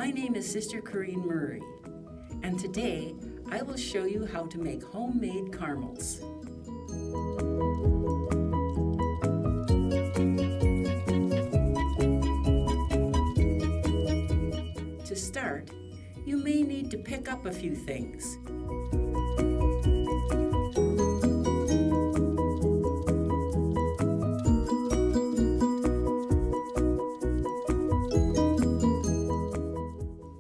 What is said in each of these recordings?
My name is Sister Corine Murray, and today I will show you how to make homemade caramels. To start, you may need to pick up a few things.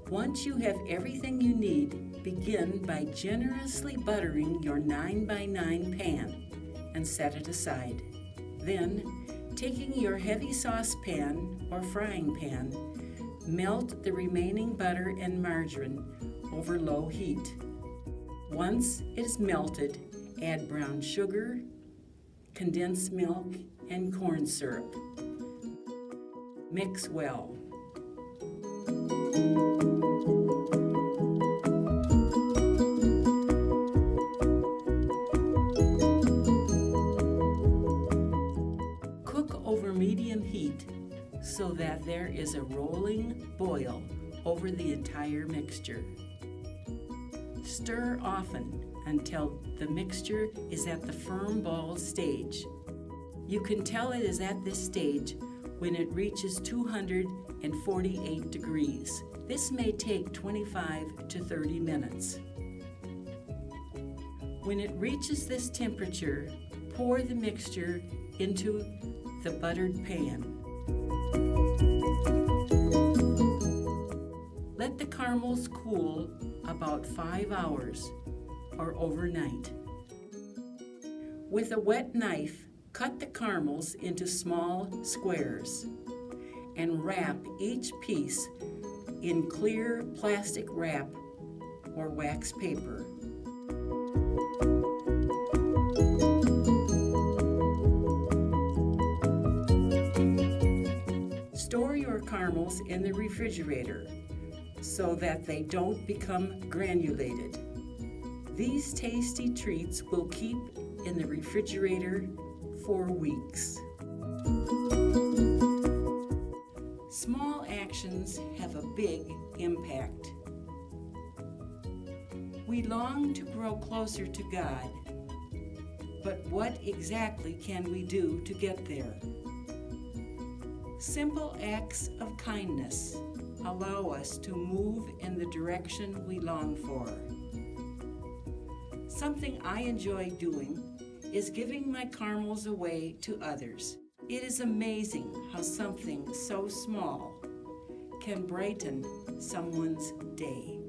Once you have everything you need, begin by generously buttering your 9x9 pan and set it aside. Then, taking your heavy saucepan or frying pan, melt the remaining butter and margarine over low heat. Once it is melted, add brown sugar, condensed milk, and corn syrup. Mix well. Cook over medium heat so that there is a rolling boil over the entire mixture. Stir often until the mixture is at the firm ball stage. You can tell it is at this stage when it reaches 248 degrees. This may take 25 to 30 minutes. When it reaches this temperature, pour the mixture into the buttered pan. Let the caramels cool about 5 hours or overnight. With a wet knife, cut the caramels into small squares and wrap each piece in clear plastic wrap or wax paper. Store your caramels in the refrigerator so that they don't become granulated. These tasty treats will keep in the refrigerator for weeks. Small actions have a big impact. We long to grow closer to God, but what exactly can we do to get there? Simple acts of kindness allow us to move in the direction we long for. Something I enjoy doing is giving my caramels away to others. It is amazing how something so small can brighten someone's day.